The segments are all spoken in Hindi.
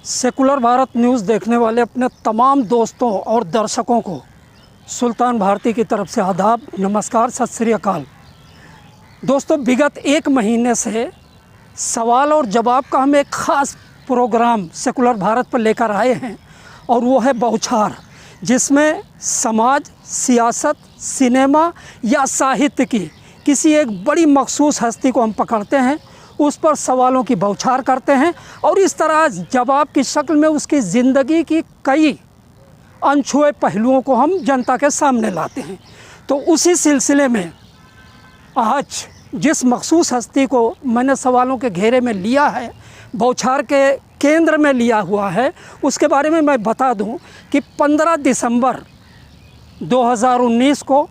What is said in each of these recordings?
सेकुलर भारत न्यूज़ देखने वाले अपने तमाम दोस्तों और दर्शकों को सुल्तान भारती की तरफ से आदाब, नमस्कार, सत श्री अकाल। दोस्तों, विगत एक महीने से सवाल और जवाब का हम एक ख़ास प्रोग्राम सेकुलर भारत पर लेकर आए हैं और वो है बौछार, जिसमें समाज, सियासत, सिनेमा या साहित्य की किसी एक बड़ी मखसूस हस्ती को हम पकड़ते हैं, उस पर सवालों की बौछार करते हैं और इस तरह जवाब की शक्ल में उसकी ज़िंदगी की कई अनछुए पहलुओं को हम जनता के सामने लाते हैं। तो उसी सिलसिले में आज जिस मखसूस हस्ती को मैंने सवालों के घेरे में लिया है, बौछार के केंद्र में लिया हुआ है, उसके बारे में मैं बता दूं कि 15 दिसंबर 2019 को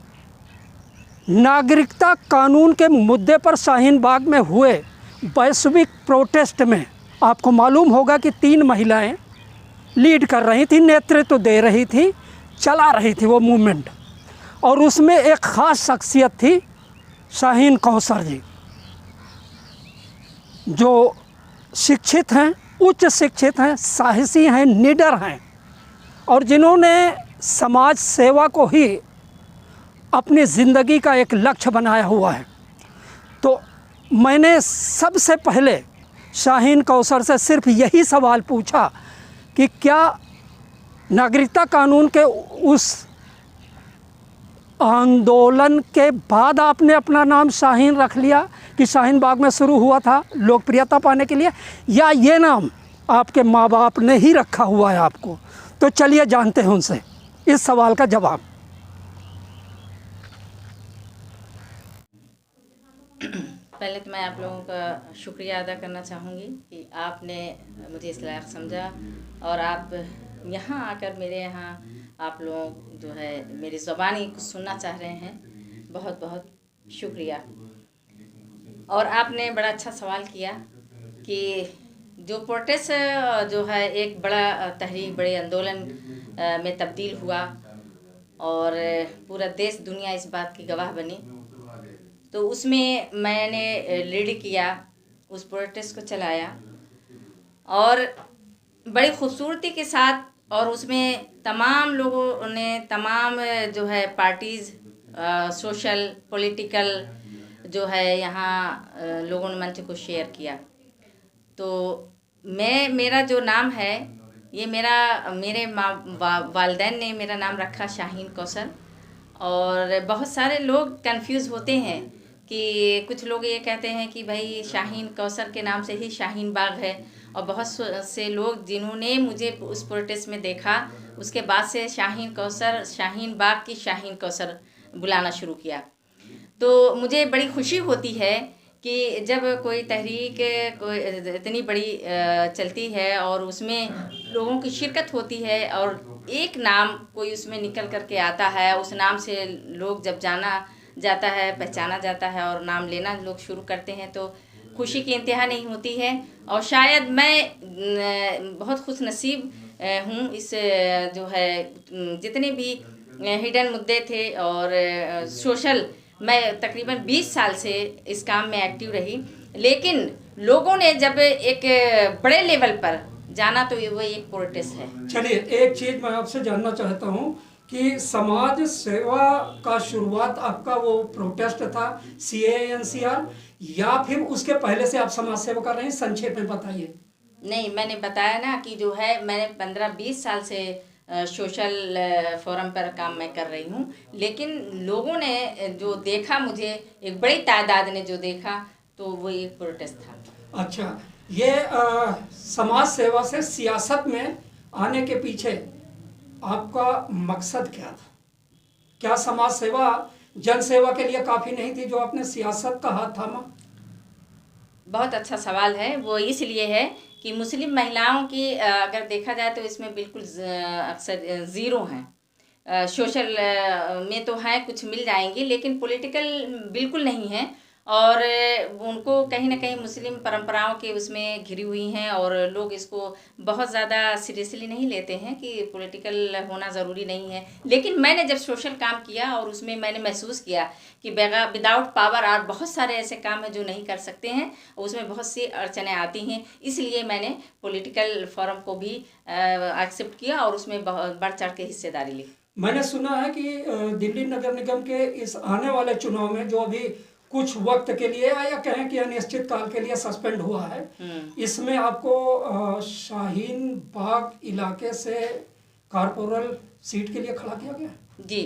नागरिकता कानून के मुद्दे पर शाहीन बाग में हुए वैश्विक प्रोटेस्ट में आपको मालूम होगा कि 3 महिलाएं लीड कर रही थी, नेतृत्व दे रही थी, चला रही थी वो मूवमेंट। और उसमें एक ख़ास शख्सियत थी शाहीन कौसर जी, जो शिक्षित हैं, उच्च शिक्षित हैं, साहसी हैं, निडर हैं और जिन्होंने समाज सेवा को ही अपनी ज़िंदगी का एक लक्ष्य बनाया हुआ है। तो मैंने सबसे पहले शाहीन कौसर से सिर्फ यही सवाल पूछा कि क्या नागरिकता कानून के उस आंदोलन के बाद आपने अपना नाम शाहीन रख लिया कि शाहीन बाग में शुरू हुआ था लोकप्रियता पाने के लिए, या ये नाम आपके माँ बाप ने ही रखा हुआ है आपको? तो चलिए जानते हैं उनसे इस सवाल का जवाब। पहले तो मैं आप लोगों का शुक्रिया अदा करना चाहूँगी कि आपने मुझे इस लायक समझा और आप यहाँ आकर मेरे यहाँ आप लोग जो है मेरी ज़बानी को सुनना चाह रहे हैं। बहुत बहुत शुक्रिया। और आपने बड़ा अच्छा सवाल किया कि जो प्रोटेस्ट जो है एक बड़ा तहरीक, बड़े आंदोलन में तब्दील हुआ और पूरा देश दुनिया इस बात की गवाह बनी, तो उसमें मैंने लीड किया, उस प्रोटेस्ट को चलाया और बड़ी खूबसूरती के साथ। और उसमें तमाम लोगों ने, तमाम जो है पार्टीज़, सोशल, पॉलिटिकल जो है यहाँ लोगों ने मंच को शेयर किया। तो मेरा जो नाम है ये मेरे वालिदैन ने मेरा नाम रखा शाहीन कौसर। और बहुत सारे लोग कंफ्यूज होते हैं कि कुछ लोग ये कहते हैं कि भाई शाहीन कौसर के नाम से ही शाहीन बाग है, और बहुत से लोग जिन्होंने मुझे उस प्रोटेस्ट में देखा उसके बाद से शाहीन कौसर, शाहीन बाग की शाहीन कौसर बुलाना शुरू किया। तो मुझे बड़ी खुशी होती है कि जब कोई तहरीक कोई इतनी बड़ी चलती है और उसमें लोगों की शिरकत होती है और एक नाम कोई उसमें निकल करके आता है, उस नाम से लोग जब जाना जाता है, पहचाना जाता है और नाम लेना लोग शुरू करते हैं, तो खुशी की इंतहा नहीं होती है। और शायद मैं बहुत खुश नसीब हूँ। इस जो है जितने भी हिडन मुद्दे थे और सोशल, मैं तकरीबन 20 साल से इस काम में एक्टिव रही, लेकिन लोगों ने जब एक बड़े लेवल पर जाना तो वो एक प्रोटेस्ट है। चलिए, एक चीज़ मैं आपसे जानना चाहता हूँ कि समाज सेवा का शुरुआत आपका वो प्रोटेस्ट था CANCR, या फिर उसके पहले से आप समाज सेवा कर रहे हैं? संक्षेप में बताइए। नहीं, मैंने बताया ना कि जो है मैंने 15-20 साल से सोशल फोरम पर काम मैं कर रही हूँ, लेकिन लोगों ने जो देखा, मुझे एक बड़ी तादाद ने जो देखा, तो वो एक प्रोटेस्ट था। अच्छा, ये समाज सेवा से सियासत में आने के पीछे आपका मकसद क्या था? क्या समाज सेवा जन सेवा के लिए काफ़ी नहीं थी जो आपने सियासत का हाथ थामा? बहुत अच्छा सवाल है। वो इसलिए है कि मुस्लिम महिलाओं की अगर देखा जाए तो इसमें बिल्कुल अक्सर ज़ीरो हैं। सोशल में तो हैं, कुछ मिल जाएंगी, लेकिन पॉलिटिकल बिल्कुल नहीं है। और उनको कहीं ना कहीं मुस्लिम परंपराओं के उसमें घिरी हुई हैं और लोग इसको बहुत ज़्यादा सीरियसली नहीं लेते हैं कि पॉलिटिकल होना ज़रूरी नहीं है। लेकिन मैंने जब सोशल काम किया और उसमें मैंने महसूस किया कि विदाउट पावर और बहुत सारे ऐसे काम हैं जो नहीं कर सकते हैं, उसमें बहुत सी अड़चनें आती हैं, इसलिए मैंने पॉलिटिकल फोरम को भी एक्सेप्ट किया और उसमें बहुत बढ़ चढ़ के हिस्सेदारी ली। मैंने सुना है कि दिल्ली नगर निगम के इस आने वाले चुनाव में जो अभी कुछ वक्त के लिए या कहें कि अनिश्चित काल के लिए सस्पेंड हुआ है, इसमें आपको शाहीन बाग इलाके से कारपोरल सीट के लिए खड़ा किया गया है। जी।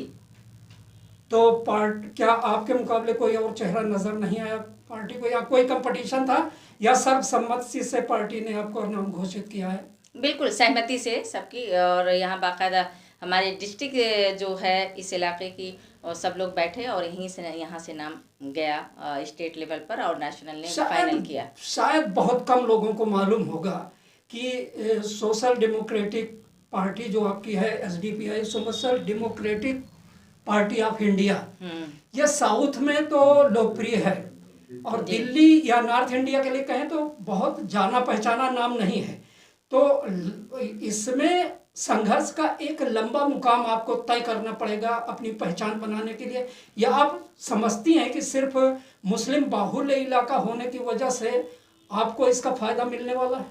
तो क्या आपके मुकाबले कोई और चेहरा नजर नहीं आया पार्टी को, या कोई कंपटीशन था, या सर्वसम्मति से पार्टी ने आपको नाम घोषित किया है? बिल्कुल सहमति से सबकी, और यहाँ बाकायदा हमारे डिस्ट्रिक्ट जो है इस इलाके की, और सब लोग बैठे और यहाँ से नाम गया स्टेट लेवल पर और नेशनल ने फाइनल किया। शायद बहुत कम लोगों को मालूम होगा कि सोशल डेमोक्रेटिक पार्टी जो आपकी है SDPI, social democratic party of India, ये साउथ में तो लोकप्रिय है और दिल्ली या नॉर्थ इंडिया के लिए कहें तो बहुत जाना पहचाना नाम नहीं है। तो इसमें संघर्ष का एक लंबा मुकाम आपको तय करना पड़ेगा अपनी पहचान बनाने के लिए, या आप समझती हैं कि सिर्फ मुस्लिम बाहुल्य इलाका होने की वजह से आपको इसका फायदा मिलने वाला है?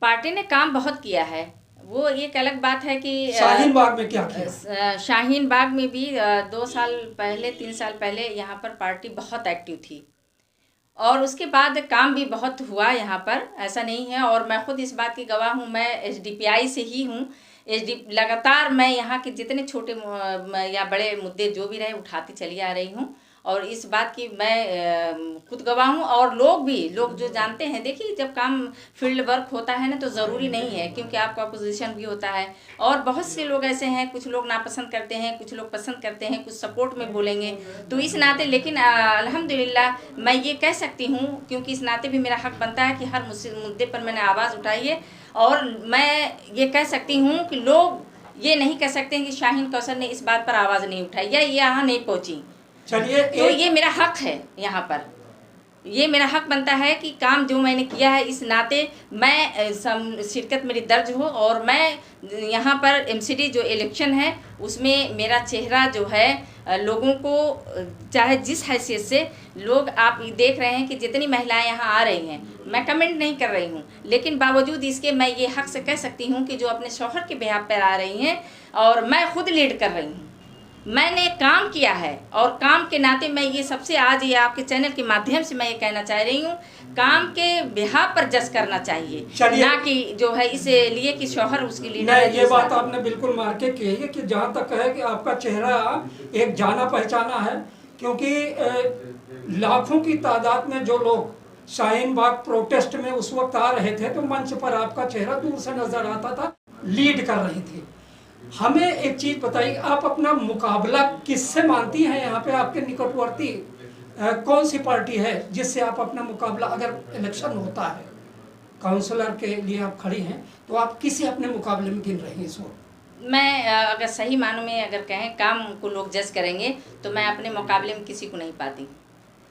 पार्टी ने काम बहुत किया है, वो एक अलग बात है कि शाहीन बाग में क्या किया? शाहीन बाग में भी 2 साल पहले 3 साल पहले यहाँ पर पार्टी बहुत एक्टिव थी और उसके बाद काम भी बहुत हुआ यहाँ पर, ऐसा नहीं है। और मैं खुद इस बात की गवाह हूँ, मैं SDPI से ही हूँ। लगातार मैं यहाँ के जितने छोटे या बड़े मुद्दे जो भी रहे उठाती चली आ रही हूँ और इस बात की मैं खुद गवाह हूँ। और लोग जो जानते हैं, देखिए जब काम फील्ड वर्क होता है ना तो ज़रूरी नहीं है, क्योंकि आपका अपोजिशन भी होता है और बहुत से लोग ऐसे हैं, कुछ लोग नापसंद करते हैं, कुछ लोग पसंद करते हैं, कुछ सपोर्ट में बोलेंगे, तो इस नाते लेकिन अल्हम्दुलिल्लाह मैं ये कह सकती हूँ, क्योंकि इस नाते भी मेरा हक बनता है कि हर मुद्दे पर मैंने आवाज़ उठाई है और मैं ये कह सकती हूँ कि लोग ये नहीं कह सकते हैं कि शाहीन कौसर ने इस बात पर आवाज़ नहीं उठाई या ये यहाँ नहीं पहुँची। चलिए, तो ये मेरा हक है, यहाँ पर ये मेरा हक बनता है कि काम जो मैंने किया है इस नाते मैं शिरकत मेरी दर्ज हो और मैं यहाँ पर MCD जो इलेक्शन है उसमें मेरा चेहरा जो है लोगों को, चाहे जिस हैसियत से लोग आप देख रहे हैं कि जितनी महिलाएं यहाँ आ रही हैं, मैं कमेंट नहीं कर रही हूँ, लेकिन बावजूद इसके मैं ये हक से कह सकती हूँ कि जो अपने शौहर के बिहाफ पर आ रही हैं और मैं खुद लीड कर रही हूँ, मैंने काम किया है और काम के नाते मैं ये सबसे आज ये आपके चैनल के माध्यम से मैं ये कहना चाह रही हूँ, काम के बिहाफ पर जज करना चाहिए, ना कि जो है इसलिए कि शौहर उसकी लीडर है। ये बात आपने बिल्कुल मार्के की है कि जहाँ तक है कि आपका चेहरा एक जाना पहचाना है, क्योंकि लाखों की तादाद में जो लोग शाहीन बाग प्रोटेस्ट में उस वक्त आ रहे थे तो मंच पर आपका चेहरा दूर से नजर आता था, लीड कर रही थी। हमें एक चीज बताइए, आप अपना मुकाबला किससे मानती हैं? यहाँ पे आपके निकटवर्ती कौन सी पार्टी है जिससे आप अपना मुकाबला, अगर इलेक्शन होता है काउंसलर के लिए आप खड़ी हैं, तो आप किसी अपने मुकाबले में गिन रही हैं इस वक्त? मैं अगर सही मानों में अगर कहें काम को लोग जज करेंगे तो मैं अपने मुकाबले में किसी को नहीं पाती,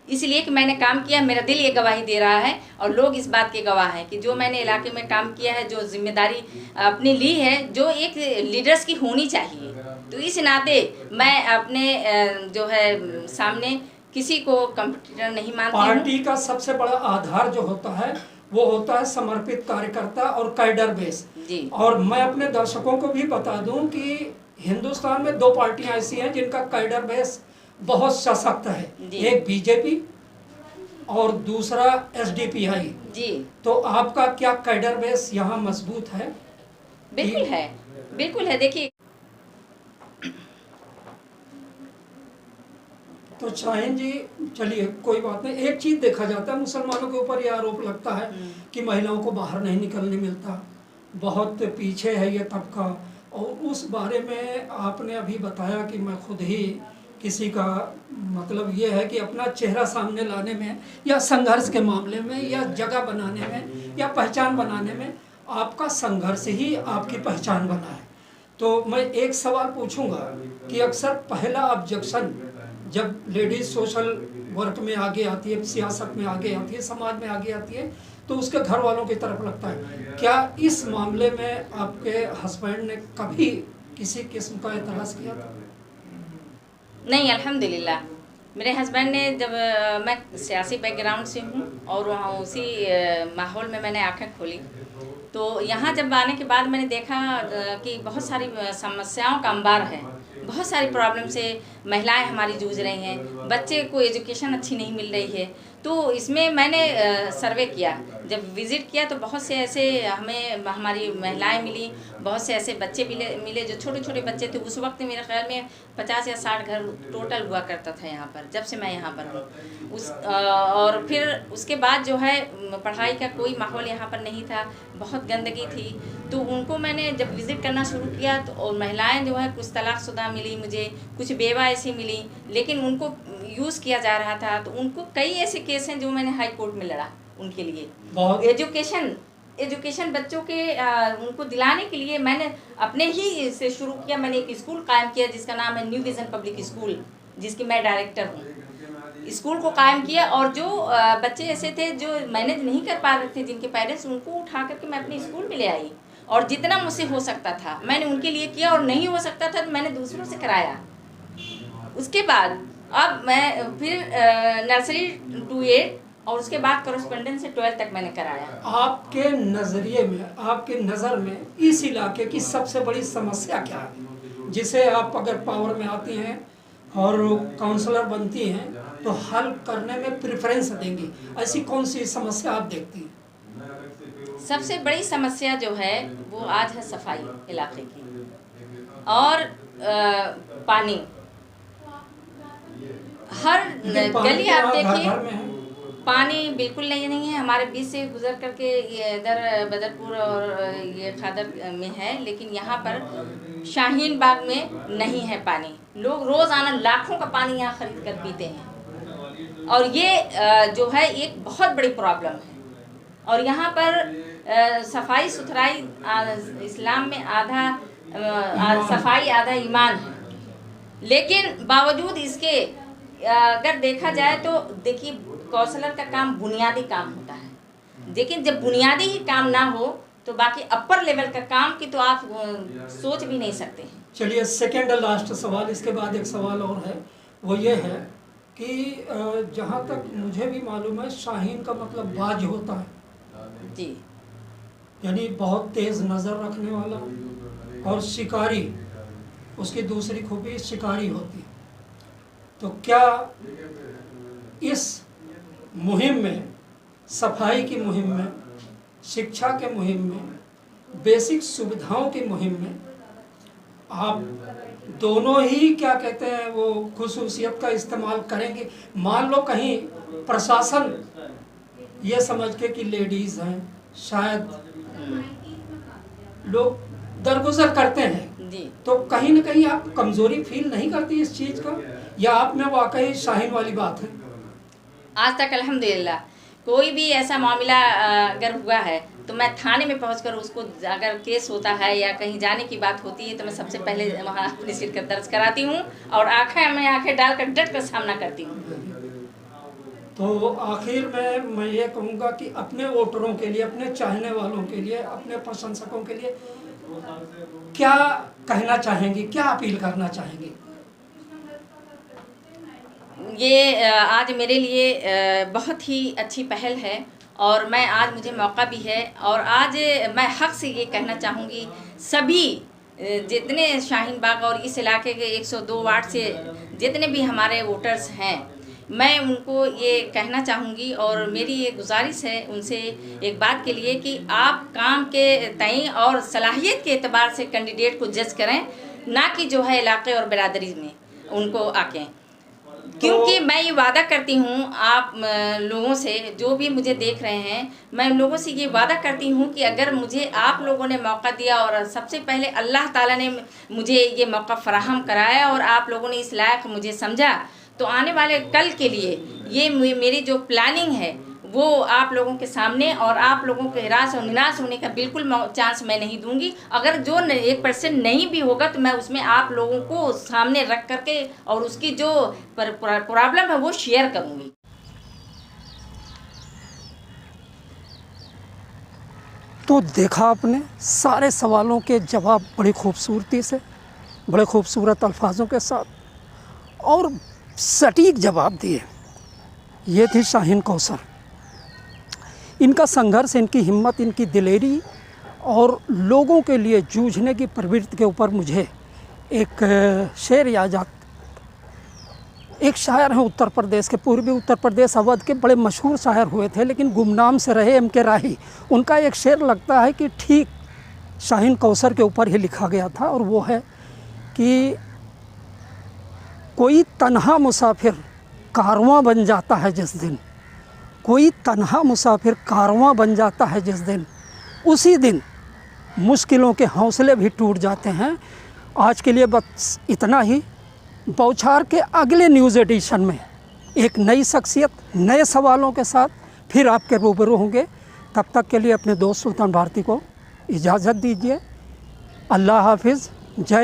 इसलिए कि मैंने काम किया, मेरा दिल ये गवाही दे रहा है और लोग इस बात के गवाह हैं कि जो मैंने इलाके में काम किया है, जो जिम्मेदारी अपनी ली है, जो एक लीडर्स की होनी चाहिए, तो इस नाते मैं अपने जो है सामने किसी को कंपटीटर नहीं मानती हूँ। पार्टी का सबसे बड़ा आधार जो होता है वो होता है समर्पित कार्यकर्ता और कैडर बेस जी। और मैं अपने दर्शकों को भी बता दूं कि हिंदुस्तान में 2 पार्टियां ऐसी हैं जिनका कैडर बेस बहुत सशक्त है, एक BJP और दूसरा SDPI जी। तो आपका क्या कैडर बेस यहाँ मजबूत है? बिल्कुल है, बिल्कुल है। देखिए, तो शाहीन जी, चलिए कोई बात नहीं। एक चीज देखा जाता है, मुसलमानों के ऊपर यह आरोप लगता है कि महिलाओं को बाहर नहीं निकलने मिलता, बहुत पीछे है ये तबका, और उस बारे में आपने अभी बताया कि मैं खुद ही किसी का मतलब ये है कि अपना चेहरा सामने लाने में या संघर्ष के मामले में या जगह बनाने में या पहचान बनाने में आपका संघर्ष ही आपकी पहचान बना है। तो मैं एक सवाल पूछूंगा कि अक्सर पहला ऑब्जेक्शन जब लेडीज सोशल वर्क में आगे आती है, सियासत में आगे आती है, समाज में आगे आती है, तो उसके घर वालों की तरफ लगता है। क्या इस मामले में आपके हस्बैंड ने कभी किसी किस्म का एतराज़ किया था? नहीं, अल्हम्दुलिल्लाह मेरे हस्बैंड ने, जब मैं सियासी बैकग्राउंड से हूँ और वहाँ उसी माहौल में मैंने आंखें खोली, तो यहाँ जब आने के बाद मैंने देखा कि बहुत सारी समस्याओं का अंबार है, बहुत सारी प्रॉब्लम से महिलाएं हमारी जूझ रही हैं, बच्चे को एजुकेशन अच्छी नहीं मिल रही है। तो इसमें मैंने सर्वे किया, जब विज़िट किया तो बहुत से ऐसे हमें हमारी महिलाएं मिली, बहुत से ऐसे बच्चे मिले जो छोटे छोटे बच्चे थे। उस वक्त मेरे ख्याल में 50 या 60 घर टोटल हुआ करता था यहाँ पर, जब से मैं यहाँ पर हूँ। और फिर उसके बाद जो है पढ़ाई का कोई माहौल यहाँ पर नहीं था, बहुत गंदगी थी। तो उनको मैंने जब विज़िट करना शुरू किया तो और महिलाएं जो है कुछ तलाकशुदा मिली मुझे, कुछ बेवा ऐसी मिली, लेकिन उनको यूज़ किया जा रहा था। तो उनको कई ऐसे केस हैं जो मैंने हाई कोर्ट में लड़ा उनके लिए। एजुकेशन बच्चों के उनको दिलाने के लिए मैंने अपने ही से शुरू किया। मैंने एक स्कूल कायम किया जिसका नाम है न्यू विज़न पब्लिक स्कूल, जिसकी मैं डायरेक्टर हूँ। स्कूल को कायम किया और जो बच्चे ऐसे थे जो मैनेज नहीं कर पा रहे थे, जिनके पेरेंट्स, उनको उठा करके मैं अपने स्कूल में ले आई और जितना मुझसे हो सकता था मैंने उनके लिए किया, और नहीं हो सकता था तो मैंने दूसरों से कराया। उसके बाद अब मैं फिर नर्सरी टू 8 और उसके बाद करस्पॉन्डेंस से 12 तक मैंने कराया। आपके नज़रिए में, आपके नज़र में इस इलाके की सबसे बड़ी समस्या क्या है, जिसे आप अगर पावर में आती हैं और काउंसलर बनती हैं तो हल करने में प्रेफरेंस देंगी? ऐसी कौन सी समस्या आप देखती हैं? सबसे बड़ी समस्या जो है वो आज है सफाई इलाके की, और पानी। हर गली आप देखिए पानी बिल्कुल नहीं है। हमारे बीच से गुजर करके ये इधर बदरपुर और ये खादर में है, लेकिन यहाँ पर शाहीन बाग में नहीं है पानी। लोग रोज़ाना लाखों का पानी यहाँ खरीद कर पीते हैं, और ये जो है एक बहुत बड़ी प्रॉब्लम है। और यहाँ पर सफाई सुथराई, इस्लाम में आधा सफाई आधा ईमान है, लेकिन बावजूद इसके अगर देखा जाए तो देखिए काउंसलर का काम बुनियादी काम होता है, लेकिन जब बुनियादी ही काम ना हो तो बाकी अपर लेवल का काम की तो आप सोच भी नहीं सकते। चलिए, सेकेंड लास्ट सवाल, इसके बाद एक सवाल और है, वो ये है कि जहाँ तक मुझे भी मालूम है शाहीन का मतलब बाज होता है जी, यानी बहुत तेज़ नज़र रखने वाला, और शिकारी उसकी दूसरी खूबी शिकारी होती है। तो क्या इस मुहिम में, सफाई की मुहिम में, शिक्षा के मुहिम में, बेसिक सुविधाओं की मुहिम में आप दोनों ही क्या कहते हैं वो खुसूसियत का इस्तेमाल करेंगे? मान लो कहीं प्रशासन ये समझ के कि लेडीज़ हैं, शायद लोग दरगुजर करते हैं जी, तो कहीं ना कहीं आप कमज़ोरी फील नहीं करती इस चीज़ का, या आप में वाकई शाहीन वाली बात है? आज तक अल्हम्दुलिल्लाह कोई भी ऐसा मामला अगर हुआ है तो मैं थाने में पहुंचकर उसको, अगर केस होता है या कहीं जाने की बात होती है तो मैं सबसे पहले वहाँ अपनी शिरकत दर्ज कराती हूँ और आंखें डालकर डट कर सामना करती हूँ। तो आखिर में मैं ये कहूँगा कि अपने वोटरों के लिए, अपने चाहने वालों के लिए, अपने प्रशंसकों के लिए क्या कहना चाहेंगी, क्या अपील करना चाहेंगी? ये आज मेरे लिए बहुत ही अच्छी पहल है, और मैं आज मुझे मौका भी है, और आज मैं हक़ से ये कहना चाहूँगी सभी जितने शाहीन बाग और इस इलाके के 102 वार्ड से जितने भी हमारे वोटर्स हैं, मैं उनको ये कहना चाहूँगी और मेरी ये गुजारिश है उनसे एक बात के लिए कि आप काम के तय और सलाहियत के एतबार से कैंडिडेट को जज करें, ना कि जो है इलाके और बिरादरी में उनको आकें। क्योंकि मैं ये वादा करती हूँ आप लोगों से, जो भी मुझे देख रहे हैं, मैं उन लोगों से ये वादा करती हूँ कि अगर मुझे आप लोगों ने मौका दिया और सबसे पहले अल्लाह ताला ने मुझे ये मौका फराहम कराया और आप लोगों ने इस लायक मुझे समझा, तो आने वाले कल के लिए ये मेरी जो प्लानिंग है वो आप लोगों के सामने और आप लोगों के हिरास और निराश होने का बिल्कुल चांस मैं नहीं दूंगी। अगर जो 1% नहीं भी होगा तो मैं उसमें आप लोगों को सामने रख करके और उसकी जो प्रॉब्लम है वो शेयर करूंगी। तो देखा आपने सारे सवालों के जवाब बड़ी खूबसूरती से, बड़े खूबसूरत अल्फाजों के साथ और सटीक जवाब दिए। ये थी शाहीन कौसर। इनका संघर्ष, इनकी हिम्मत, इनकी दिलेरी और लोगों के लिए जूझने की प्रवृत्ति के ऊपर मुझे एक शेर याद आता। एक शायर हैं उत्तर प्रदेश के, पूर्वी उत्तर प्रदेश अवध के बड़े मशहूर शायर हुए थे लेकिन गुमनाम से रहे, M.K. राही। उनका एक शेर लगता है कि ठीक शाहीन कौसर के ऊपर ही लिखा गया था और वो है कि कोई तन्हा मुसाफिर कारवां बन जाता है जिस दिन, कोई तन्हा मुसाफिर कारवां बन जाता है जिस दिन, उसी दिन मुश्किलों के हौसले भी टूट जाते हैं। आज के लिए बस इतना ही। बौछार के अगले न्यूज़ एडिशन में एक नई शख्सियत, नए सवालों के साथ फिर आपके रूबरू होंगे। तब तक के लिए अपने दोस्त सुल्तान भारती को इजाज़त दीजिए। अल्लाह हाफिज़। जय